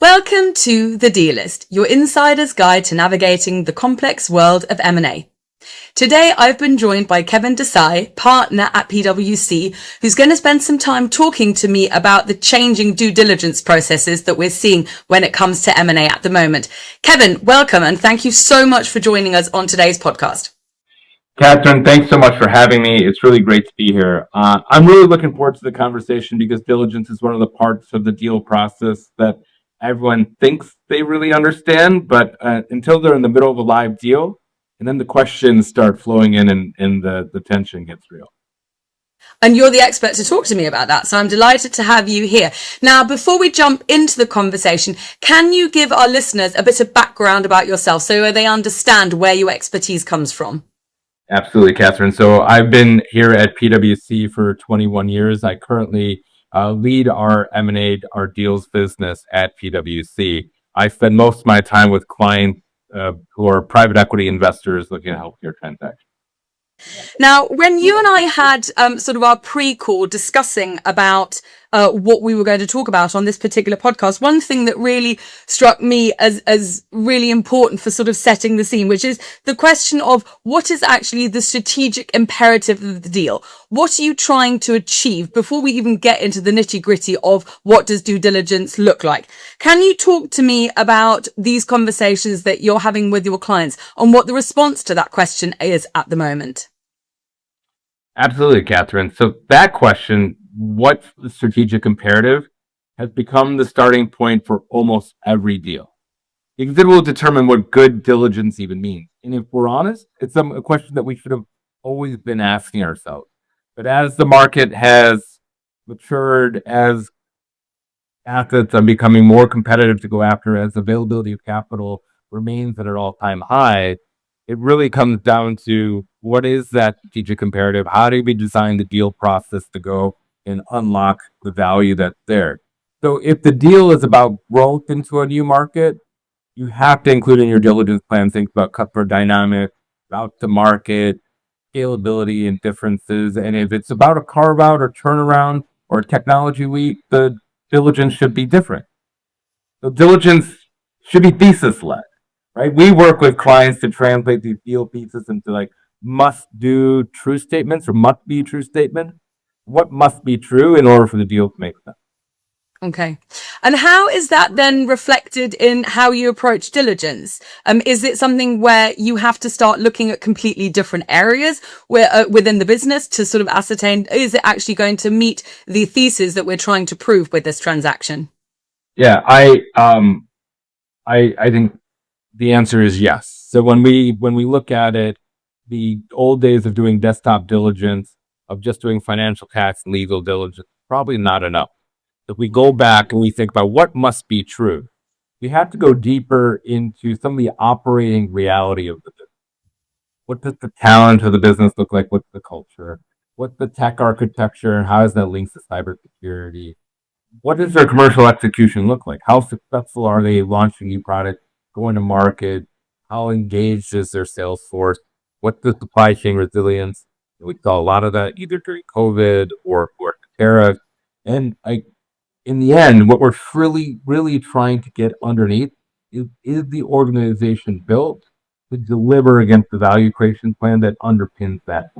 Welcome to The Dealist, your insider's guide to navigating the complex world of M&A. Today, I've been joined by Kevin Desai, partner at PwC, who's going to spend some time talking to me about the changing due diligence processes that we're seeing when it comes to M&A at the moment. Kevin, welcome, and thank you so much for joining us on today's podcast. Catherine, thanks so much for having me. It's really great to be here. I'm really looking forward to the conversation because diligence is one of the parts of the deal process that everyone thinks they really understand, but until they're in the middle of a live deal, and then the questions start flowing in and the tension gets real. And you're the expert to talk to me about that, so I'm delighted to have you here. Now, before we jump into the conversation, can you give our listeners a bit of background about yourself so they understand where your expertise comes from? Absolutely, Catherine. So I've been here at PwC for 21 years. I currently lead our M&A, our deals business at PwC. I spend most of my time with clients who are private equity investors looking at healthcare transactions. Now, when you and I had sort of our pre-call discussing about what we were going to talk about on this particular podcast, one thing that really struck me as really important for sort of setting the scene, which is the question of what is actually the strategic imperative of the deal? What are you trying to achieve before we even get into the nitty-gritty of what does due diligence look like? Can you talk to me about these conversations that you're having with your clients and what the response to that question is at the moment? Absolutely, Catherine. So that question, what's the strategic imperative, has become the starting point for almost every deal. Because it will determine what good diligence even means. And if we're honest, it's a question that we should have always been asking ourselves. But as the market has matured, as assets are becoming more competitive to go after, as availability of capital remains at an all-time high, it really comes down to what is that strategic imperative? How do we design the deal process to go and unlock the value that's there? So if the deal is about growth into a new market, you have to include in your diligence plan things about customer dynamics, route to market, scalability and differences. And if it's about a carve out or turnaround or a technology leap, the diligence should be different. So diligence should be thesis-led. Right? We work with clients to translate these deal pieces into like must-do true statements or must-be true statements. What must be true in order for the deal to make sense? Okay. And how is that then reflected in how you approach diligence? Is it something where you have to start looking at completely different areas where within the business to sort of ascertain, is it actually going to meet the thesis that we're trying to prove with this transaction? Yeah, I think the answer is yes. So when we look at it, the old days of doing desktop diligence, of just doing financial tax and legal diligence, probably not enough. If we go back and we think about what must be true, we have to go deeper into some of the operating reality of the business. What does the talent of the business look like? What's the culture? What's the tech architecture? And how does that link to cybersecurity? What does their commercial execution look like? How successful are they launching new products, going to market? How engaged is their sales force? What's the supply chain resilience? We saw a lot of that either during COVID or tariffs. And in the end, what we're really trying to get underneath is the organization built to deliver against the value creation plan that underpins that.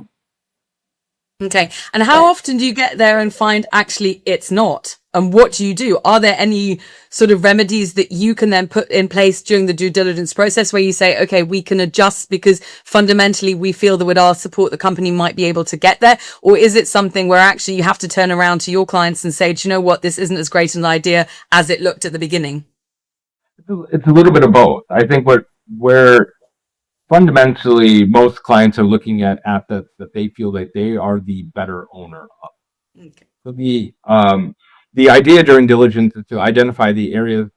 Okay. And how often do you get there and find actually it's not? And what do you do? Are there any sort of remedies that you can then put in place during the due diligence process where you say, okay, we can adjust because fundamentally we feel that with our support, the company might be able to get there? Or is it something where actually you have to turn around to your clients and say, do you know what? This isn't as great an idea as it looked at the beginning. It's a little bit of both. I think where fundamentally most clients are looking at assets that they feel that they are the better owner of. Okay. So the idea during diligence is to identify the areas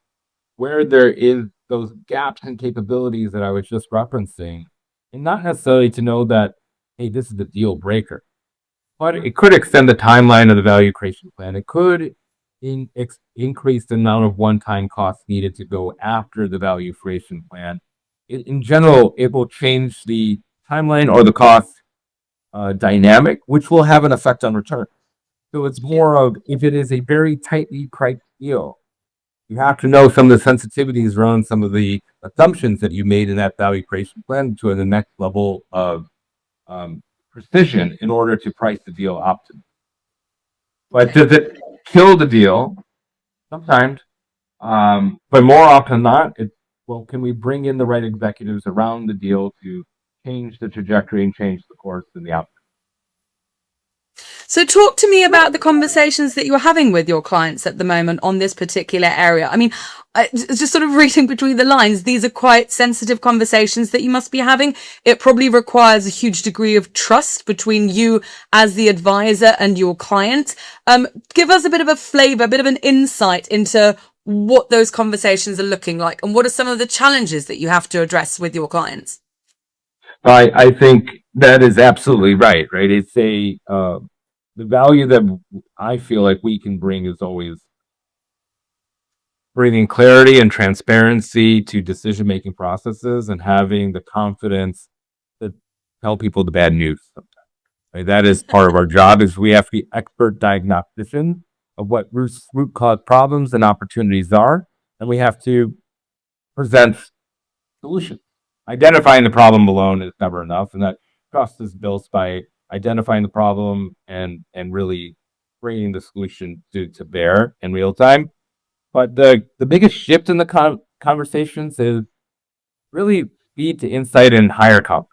where there is those gaps in capabilities that I was just referencing, and not necessarily to know that, hey, this is the deal breaker, but it could extend the timeline of the value creation plan. It could increase the amount of one-time costs needed to go after the value creation plan. In general, it will change the timeline or the cost dynamic, which will have an effect on return. So it's more of if it is a very tightly priced deal, You have to know some of the sensitivities around some of the assumptions that you made in that value creation plan to the next level of um, precision in order to price the deal optimally. But Okay. does it kill the deal? Sometimes. But more often than not, it's, well, can we bring in the right executives around the deal to change the trajectory and change the course and the outcome? So talk to me about the conversations that you're having with your clients at the moment on this particular area. I mean, just sort of reading between the lines, these are quite sensitive conversations that you must be having. It probably requires a huge degree of trust between you as the advisor and your client. Give us a bit of a flavor, a bit of an insight into what those conversations are looking like and what are some of the challenges that you have to address with your clients. I think that is absolutely right. Right. It's the value that I feel like we can bring is always bringing clarity and transparency to decision making processes and having the confidence to tell people the bad news sometimes. Right? That is part of our job is we have to be expert diagnosticians of what root cause problems and opportunities are, and we have to present solutions. Identifying the problem alone is never enough, and that trust is built by identifying the problem and really bringing the solution to bear in real time. But the biggest shift in the conversations is really speed to insight and higher confidence.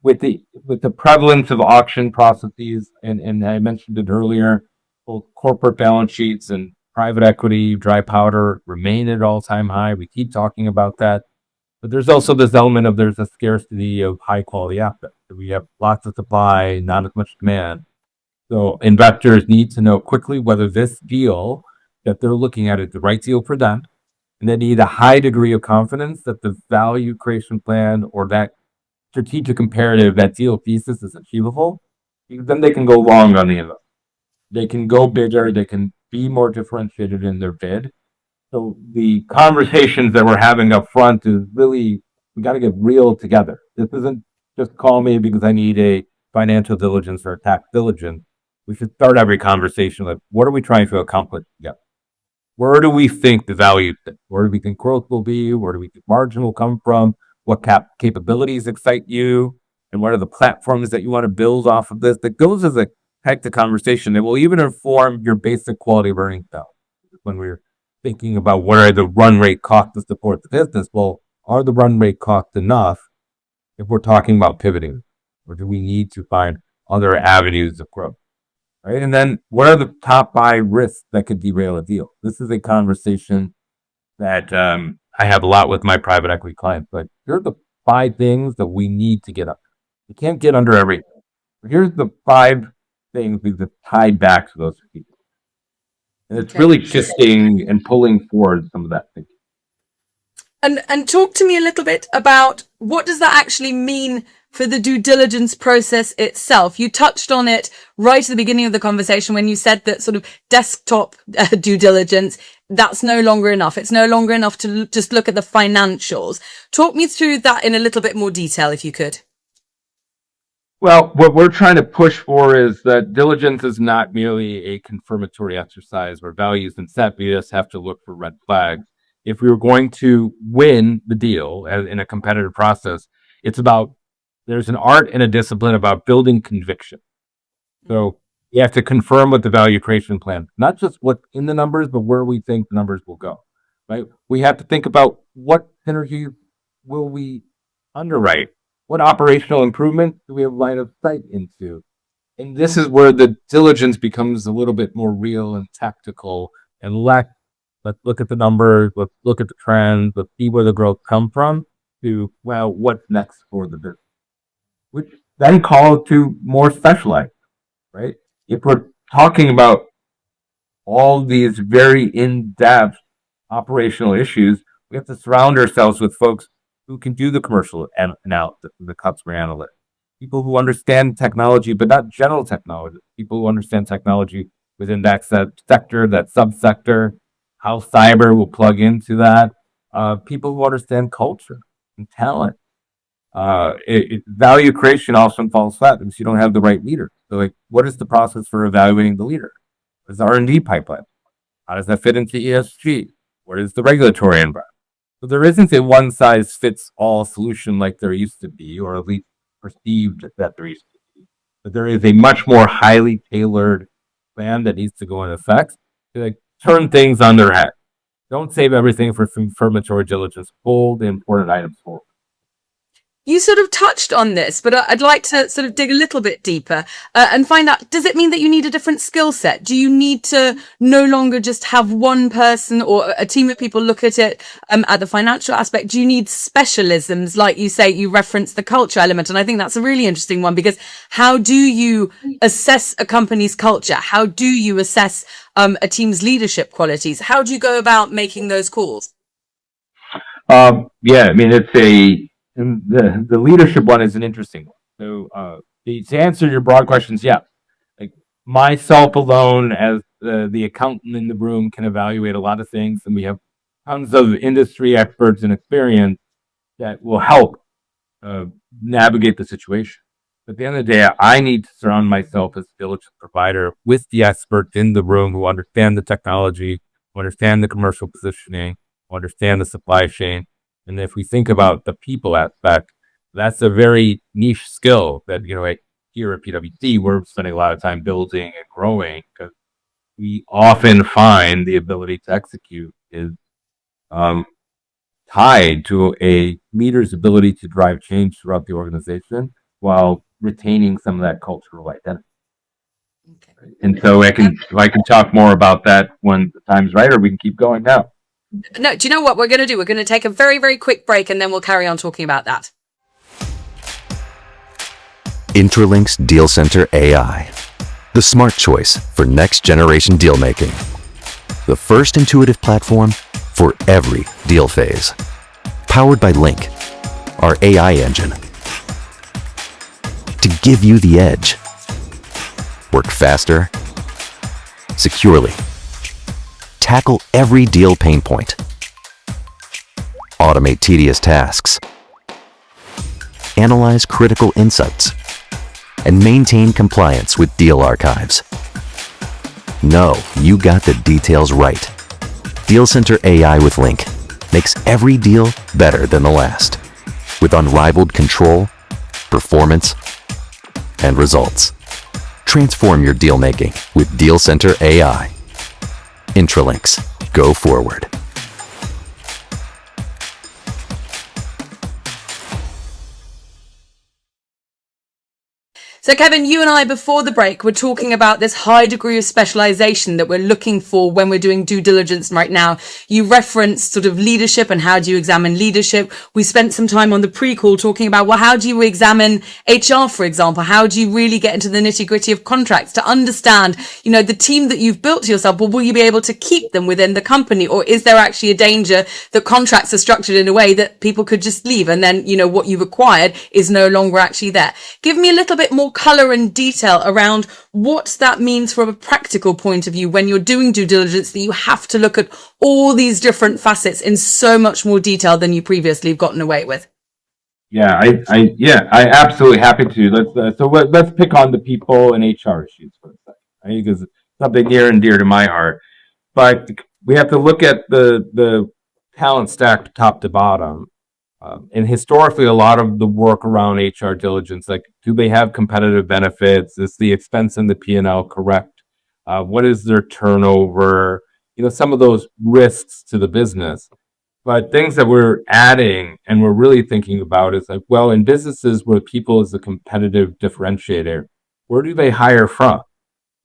With the prevalence of auction processes, and I mentioned it earlier, both corporate balance sheets and private equity dry powder remain at all time high. We keep talking about that, but there's also this element of there's a scarcity of high quality assets. We have lots of supply, not as much demand. So investors need to know quickly whether this deal that they're looking at is the right deal for them, and they need a high degree of confidence that the value creation plan or that strategic imperative, that deal thesis is achievable, because then they can go long on the investment. They can go bigger, they can be more differentiated in their bid. So the conversations that we're having up front is really, we got to get real together. This isn't just call me because I need a financial diligence or a tax diligence. We should start every conversation with what are we trying to accomplish together? Where do we think the value sits? Where do we think growth will be? Where do we think margin will come from? What capabilities excite you? And what are the platforms that you want to build off of this? That goes as a heck to conversation. It will even inform your basic quality of earnings now. When we're thinking about what are the run rate costs to support the business, well, are the run rate costs enough if we're talking about pivoting? Or do we need to find other avenues of growth? Right? And then what are the top 5 risks that could derail a deal? This is a conversation that I have a lot with my private equity clients. But here are the 5 things that we need to get up. We can't get under everything. But here's the 5 things because it's tied back to those people. And it's Okay. really shifting and pulling forward some of that thinking. And talk to me a little bit about what does that actually mean for the due diligence process itself. You touched on it right at the beginning of the conversation when you said that sort of desktop due diligence, that's no longer enough. It's no longer enough to just look at the financials. Talk me through that in a little bit more detail, if you could. Well, what we're trying to push for is that diligence is not merely a confirmatory exercise where values been set. We just have to look for red flags. If we were going to win the deal in a competitive process, it's about there's an art and a discipline about building conviction. So you have to confirm with the value creation plan, not just what's in the numbers, but where we think the numbers will go. Right? We have to think about what synergy will we underwrite? What operational improvements do we have line of sight into? And this is where the diligence becomes a little bit more real and tactical and less, let's look at the numbers, let's look at the trends, let's see where the growth comes from to, well, what's next for the business? Which then calls to more specialized, right? If we're talking about all these very in-depth operational issues, we have to surround ourselves with folks who can do the commercial analysis, the customer analyst, people who understand technology, but not general technology, people who understand technology within that sector, that subsector, how cyber will plug into that, people who understand culture and talent. Value creation often falls flat because you don't have the right leader. So, like, what is the process for evaluating the leader? Is the R&D pipeline? How does that fit into ESG? What is the regulatory environment? So there isn't a one size fits all solution like there used to be, or at least perceived that there used to be. But there is a much more highly tailored plan that needs to go into effect to like, turn things on their head. Don't save everything for confirmatory diligence. Pull the important items forward. You sort of touched on this, but I'd like to sort of dig a little bit deeper and find out, does it mean that you need a different skill set? Do you need to no longer just have one person or a team of people look at it at the financial aspect? Do you need specialisms? Like you say, you reference the culture element. And I think that's a really interesting one, because how do you assess a company's culture? How do you assess a team's leadership qualities? How do you go about making those calls? Yeah, I mean, and the leadership one is an interesting one. So to answer your broad questions, yeah, like myself alone as the accountant in the room can evaluate a lot of things, and we have tons of industry experts and experience that will help navigate the situation. But at the end of the day, I need to surround myself as a diligence provider with the experts in the room who understand the technology, who understand the commercial positioning, who understand the supply chain. And if we think about the people aspect, that's a very niche skill that, here at PwC, we're spending a lot of time building and growing, because we often find the ability to execute is tied to a leader's ability to drive change throughout the organization while retaining some of that cultural identity. Okay. And so I can talk more about that when the time's right, or we can keep going now. No, do you know what we're going to do? We're going to take a very, very quick break, and then we'll carry on talking about that. Intralinks Deal Center AI, the smart choice for next generation deal making. The first intuitive platform for every deal phase. Powered by Link, our AI engine. To give you the edge. Work faster, securely. Tackle every deal pain point. Automate tedious tasks. Analyze critical insights. And maintain compliance with deal archives. Know you got the details right. Deal Center AI with Link makes every deal better than the last, with unrivaled control, performance, and results. Transform your deal making with Deal Center AI. Intralinks. Go forward. So, Kevin, you and I, before the break, were talking about this high degree of specialization that we're looking for when we're doing due diligence right now. You referenced sort of leadership and how do you examine leadership. We spent some time on the pre-call talking about, well, how do you examine HR, for example? How do you really get into the nitty gritty of contracts to understand, the team that you've built to yourself? Well, will you be able to keep them within the company? Or is there actually a danger that contracts are structured in a way that people could just leave and then, what you've acquired is no longer actually there? Give me a little bit more color and detail around what that means from a practical point of view when you're doing due diligence, that you have to look at all these different facets in so much more detail than you previously have gotten away with. Yeah, I absolutely happy to. Let's pick on the people and HR issues for a second, right? Because it's something near and dear to my heart. But we have to look at the talent stack top to bottom. And historically, a lot of the work around HR diligence, like, do they have competitive benefits? Is the expense in the P&L correct? What is their turnover? Some of those risks to the business. But things that we're adding and we're really thinking about is like, well, in businesses where people is a competitive differentiator, where do they hire from?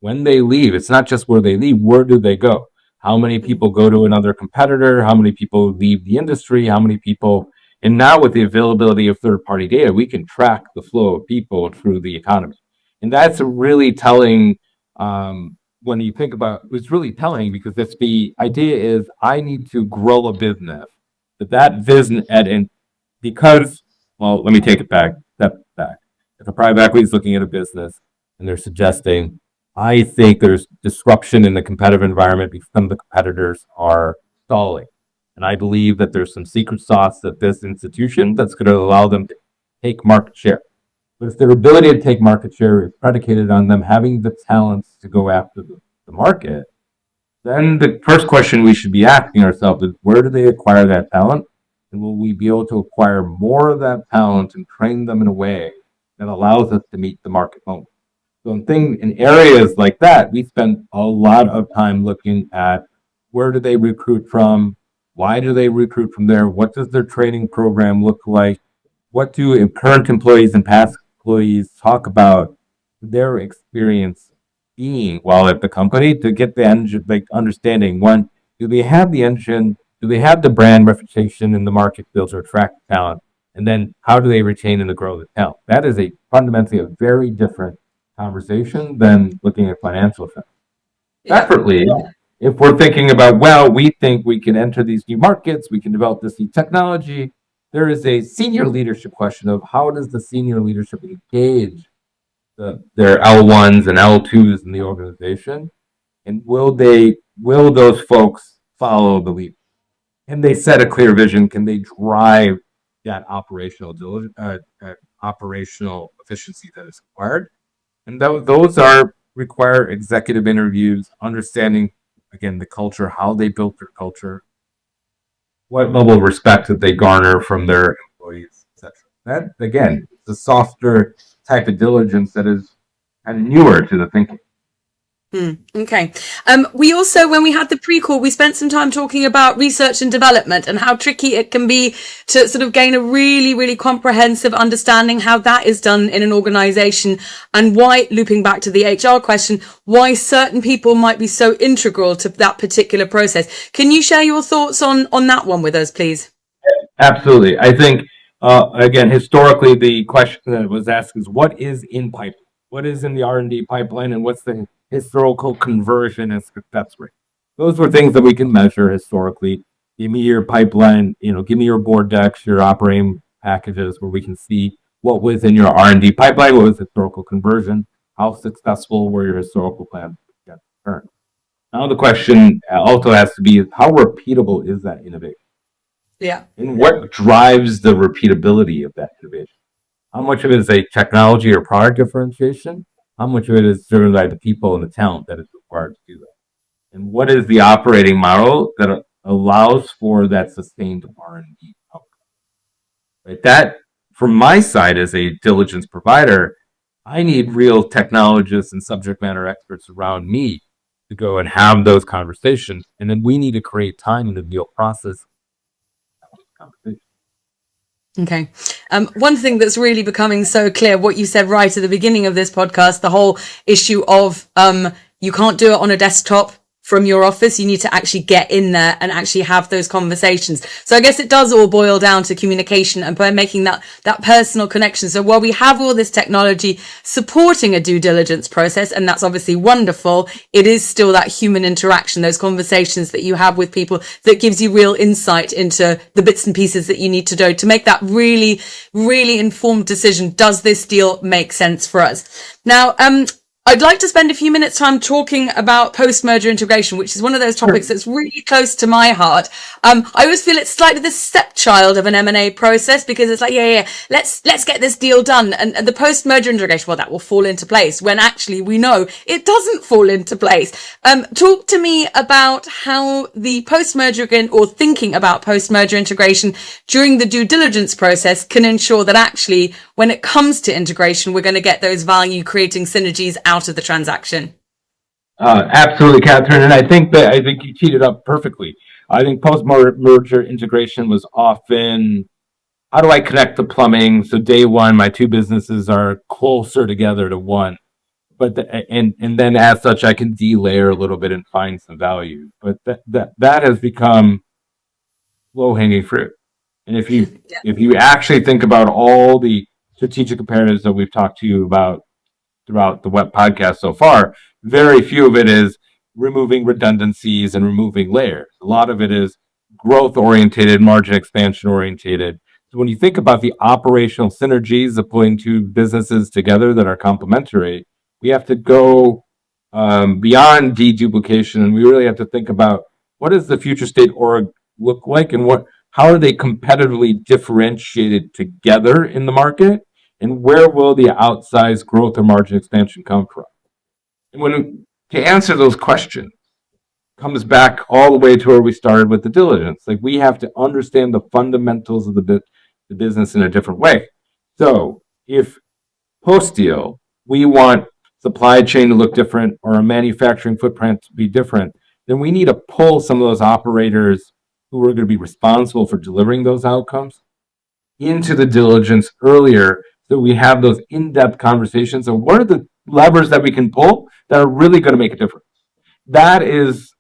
When they leave, it's not just where they leave, where do they go? How many people go to another competitor? How many people leave the industry? How many people... And now with the availability of third-party data, we can track the flow of people through the economy. And that's really telling when you think about, it's really telling because that's the idea is I need to grow a business. That business, and because, well, let me take it back, step back. If a private equity is looking at a business and they're suggesting, I think there's disruption in the competitive environment because some of the competitors are stalling. And I believe that there's some secret sauce at this institution that's going to allow them to take market share. But if their ability to take market share is predicated on them having the talents to go after the market, then the first question we should be asking ourselves is, where do they acquire that talent? And will we be able to acquire more of that talent and train them in a way that allows us to meet the market moment? So in areas like that, we spend a lot of time looking at where do they recruit from? Why do they recruit from there? What does their training program look like? What do current employees and past employees talk about their experience being while at the company to get the engine, like understanding one, do they have the engine? Do they have the brand reputation in the market field to attract talent? And then how do they retain and grow the talent? That is fundamentally a very different conversation than looking at financial effects. Separately, if we're thinking about, well, we think we can enter these new markets, we can develop this new technology, there is a senior leadership question of how does the senior leadership engage their L1s and L2s in the organization, and will those folks follow the lead? Can they set a clear vision? Can they drive that operational efficiency that is required? And those require executive interviews, understanding again the culture, how they built their culture, what level of respect that they garner from their employees, etc. That again, the softer type of diligence that is kind of newer to the thinking. Okay. We also, when we had the pre-call, we spent some time talking about research and development and how tricky it can be to sort of gain a really, really comprehensive understanding how that is done in an organization, and why, looping back to the HR question, why certain people might be so integral to that particular process. Can you share your thoughts on that one with us, please? Absolutely. I think, again, historically, the question that was asked is what is in pipeline? What is in the R&D pipeline, and what's the historical conversion and success rate? Those were things that we can measure historically. Give me your pipeline, give me your board decks, your operating packages, where we can see what was in your R&D pipeline, what was historical conversion, how successful were your historical plans to get current. Now the question also has to be, how repeatable is that innovation? Yeah. And what drives the repeatability of that innovation? How much of it is a technology or product differentiation? How much of it is driven by the people and the talent that is required to do that? And what is the operating model that allows for that sustained R&D outcome? Right? That, from my side as a diligence provider, I need real technologists and subject matter experts around me to go and have those conversations. And then we need to create time in the deal process. Okay. One thing that's really becoming so clear, what you said right at the beginning of this podcast, the whole issue of you can't do it on a desktop from your office. You need to actually get in there and actually have those conversations. So I guess it does all boil down to communication and by making that personal connection. So while we have all this technology supporting a due diligence process, and that's obviously wonderful, it is still that human interaction, those conversations that you have with people that gives you real insight into the bits and pieces that you need to do to make that really, really informed decision. Does this deal make sense for us? Now, I'd like to spend a few minutes time talking about post-merger integration, which is one of those topics that's really close to my heart. I always feel it's slightly the stepchild of an M&A process, because it's like, let's get this deal done. And the post-merger integration, well, that will fall into place, when actually we know it doesn't fall into place. Talk to me about how the post-merger or thinking about post-merger integration during the due diligence process can ensure that actually when it comes to integration, we're going to get those value creating synergies out of the transaction. Absolutely, Catherine. And I think you teed it up perfectly. I think post-merger integration was often, how do I connect the plumbing? So day one, my two businesses are closer together to one. But and then as such, I can delayer a little bit and find some value. But that has become low-hanging fruit. And if you actually think about all the strategic imperatives that we've talked to you about throughout the web podcast so far, very few of it is removing redundancies and removing layers. A lot of it is growth oriented, margin expansion oriented. So when you think about the operational synergies of putting two businesses together that are complementary, we have to go beyond deduplication, and we really have to think about what does the future state org look like, and how are they competitively differentiated together in the market, and where will the outsized growth or margin expansion come from? And to answer those questions, comes back all the way to where we started with the diligence. Like, we have to understand the fundamentals of the business in a different way. So if post-deal, we want supply chain to look different or a manufacturing footprint to be different, then we need to pull some of those operators who are going to be responsible for delivering those outcomes into the diligence earlier, so we have those in-depth conversations of what are the levers that we can pull that are really going to make a difference. That is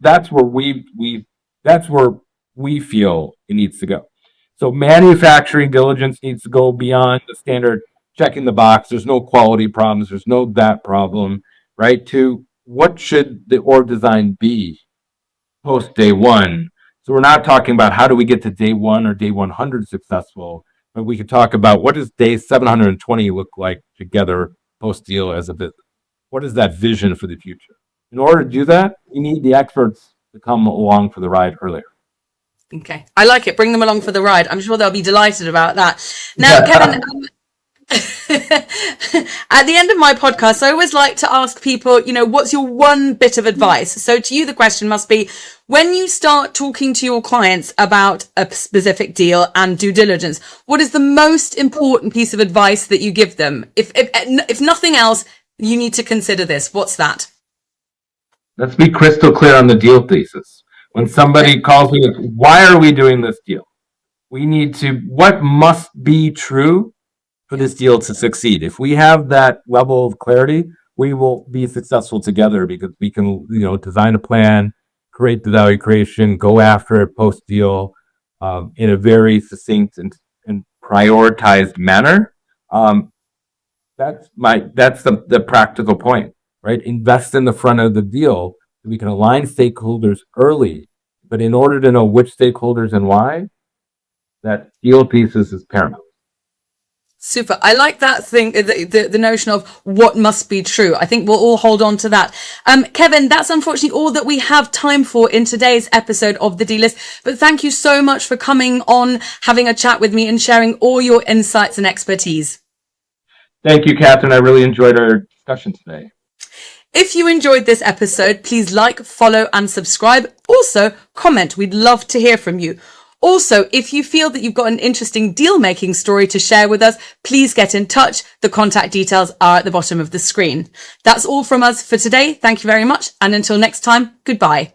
that's where we feel it needs to go. So manufacturing diligence needs to go beyond the standard checking the box. There's no quality problems. There's no that problem, right? To what should the org design be post day one? So we're not talking about how do we get to day one or day 100 successful, but we could talk about what does day 720 look like together post deal as a business. What is that vision for the future? In order to do that, we need the experts to come along for the ride earlier. Okay, I like it. Bring them along for the ride. I'm sure they'll be delighted about that. Now, Kevin, at the end of my podcast, I always like to ask people, what's your one bit of advice? So to you, the question must be, when you start talking to your clients about a specific deal and due diligence, what is the most important piece of advice that you give them? If nothing else, you need to consider this. What's that? Let's be crystal clear on the deal thesis. When somebody calls me with, why are we doing this deal? We need to, what must be true for this deal to succeed? If we have that level of clarity, we will be successful together, because we can, design a plan, create the value creation, go after it post deal in a very succinct and prioritized manner. That's the practical point, right? Invest in the front of the deal so we can align stakeholders early. But in order to know which stakeholders and why, that deal thesis is paramount. Super. I like that thing, the notion of what must be true. I think we'll all hold on to that. Kevin, that's unfortunately all that we have time for in today's episode of The Dealist. But thank you so much for coming on, having a chat with me and sharing all your insights and expertise. Thank you, Catherine. I really enjoyed our discussion today. If you enjoyed this episode, please like, follow and subscribe. Also, comment. We'd love to hear from you. Also, if you feel that you've got an interesting deal-making story to share with us, please get in touch. The contact details are at the bottom of the screen. That's all from us for today. Thank you very much. And until next time, goodbye.